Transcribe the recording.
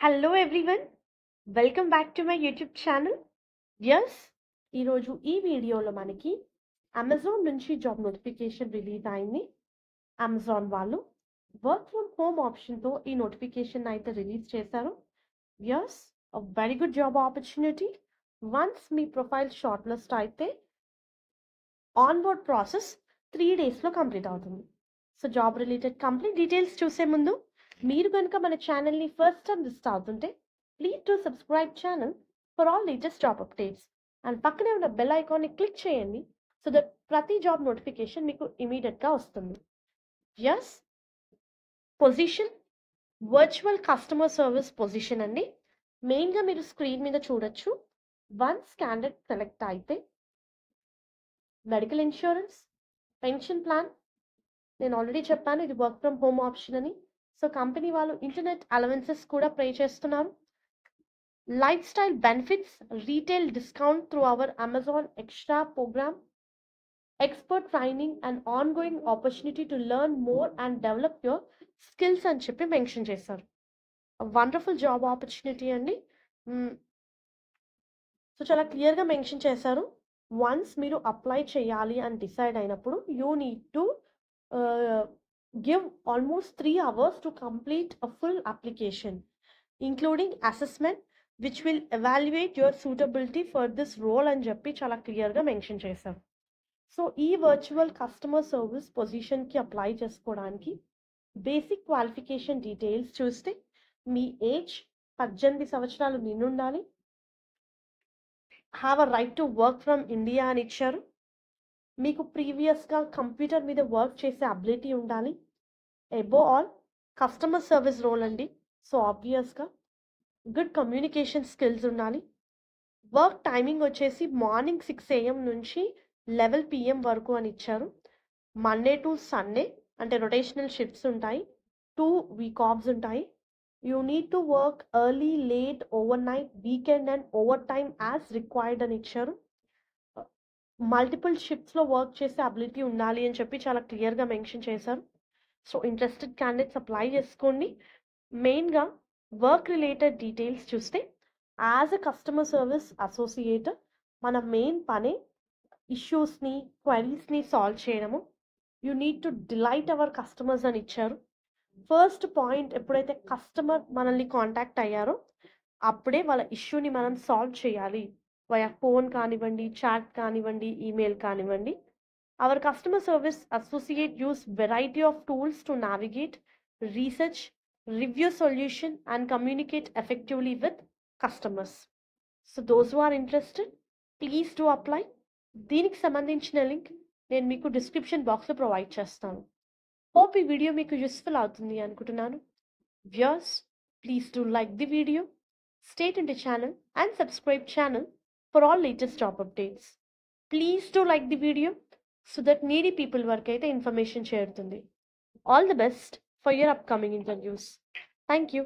Hello everyone, welcome back to my YouTube channel. Yes, ఈరోజు ఈ వీడియోలో మనకి అమెజాన్ నుంచి జాబ్ నోటిఫికేషన్ రిలీజ్ అయింది. అమెజాన్ వాళ్ళు వర్క్ ఫ్రమ్ హోమ్ ఆప్షన్తో ఈ నోటిఫికేషన్ అయితే రిలీజ్ చేశారు. Yes, a very good job opportunity. Once మీ ప్రొఫైల్ షార్ట్ లిస్ట్ అయితే ఆన్బోర్డ్ ప్రాసెస్ 3 డేస్లో కంప్లీట్ అవుతుంది. So job related complete details చూసే ముందు మీరు కనుక మన ఛానల్ని ఫస్ట్ టైం విజిట్ అవుతుంటే please to subscribe channel for all latest job updates and పక్కనే ఉన్న బెల్ ఐకాన్ని క్లిక్ చేయండి సో దట్ ప్రతి జాబ్ నోటిఫికేషన్ మీకు ఇమీడియట్గా వస్తుంది. Yes, position virtual customer service position అండి. మెయిన్గా మీరు స్క్రీన్ మీద చూడొచ్చు. వన్స్ క్యాండిడేట్ సెలెక్ట్ అయితే మెడికల్ ఇన్సూరెన్స్, పెన్షన్ ప్లాన్, నేను ఆల్రెడీ చెప్పాను ఇది వర్క్ ఫ్రమ్ హోమ్ ఆప్షన్ అని. సో కంపెనీ వాళ్ళు ఇంటర్నెట్ అలవెన్సెస్ కూడా పే చేస్తున్నారు. Lifestyle benefits, retail discount through our Amazon extra program, expert training and ongoing opportunity to learn more and develop your skills అని చెప్పి mention చేశారు. Wonderful job opportunity అండి. So చాలా క్లియర్గా mention చేశారు. Once మీరు apply చేయాలి అని డిసైడ్ అయినప్పుడు you need to give almost 3 hours to complete a full application, including assessment, which will evaluate your suitability for this role అని చెప్పి చాలా క్లియర్గా మెన్షన్ చేశారు. సో ఈ వర్చువల్ కస్టమర్ సర్వీస్ పొజిషన్కి అప్లై చేసుకోవడానికి బేసిక్ క్వాలిఫికేషన్ డీటెయిల్స్ చూస్తే మీ ఏజ్ 18 సంవత్సరాలు నిండుండాలి, have a right to work from India అని ఇచ్చారు. మీకు ప్రీవియస్గా కంప్యూటర్ మీద వర్క్ చేసే అబిలిటీ ఉండాలి. అబో ఆల్ కస్టమర్ సర్వీస్ రోల్ అండి. సో ఆబ్వియస్గా గుడ్ కమ్యూనికేషన్ స్కిల్స్ ఉండాలి. వర్క్ టైమింగ్ వచ్చేసి మార్నింగ్ 6 AM నుంచి 11 PM వరకు అని ఇచ్చారు. మండే టు సండే అంటే రొటేషనల్ షిఫ్ట్స్ ఉంటాయి. 2 వీక్ ఆఫ్స్ ఉంటాయి. You need to work early, late, over night, weekend and over time as required అని ఇచ్చారు. మల్టిపుల్ షిఫ్ట్స్లో వర్క్ చేసే అబిలిటీ ఉండాలి అని చెప్పి చాలా క్లియర్గా మెన్షన్ చేశారు. సో ఇంట్రెస్టెడ్ క్యాండిడేట్స్ అప్లై చేసుకోండి. మెయిన్గా వర్క్ రిలేటెడ్ డీటెయిల్స్ చూస్తే as a customer service associate మన మెయిన్ పని ఇష్యూస్ని, క్వైరీస్ని సాల్వ్ చేయడము. You need to delight our customers అని ఇచ్చారు. ఫస్ట్ పాయింట్, ఎప్పుడైతే కస్టమర్ మనల్ని కాంటాక్ట్ అయ్యారో అప్పుడే వాళ్ళ ఇష్యూని మనం సాల్వ్ చేయాలి. వయా ఫోన్ కానివ్వండి, చాట్ కానివ్వండి, ఈమెయిల్ కానివ్వండి. Our customer service associate use variety of tools to navigate, research, review solution and communicate effectively with customers. So those who are interested, please do apply. దీనికి సంబంధించిన link నేను మీకు description బాక్స్లో provide చేస్తాను. Hope ఈ video మీకు useful అవుతుంది అనుకుంటున్నాను. Viewers, please do like the video, stay tuned to channel and subscribe channel for all latest job updates. Please do like the video so that needy people వరకు అయితే information చేరుతుంది. All the best for your upcoming interviews. Thank you.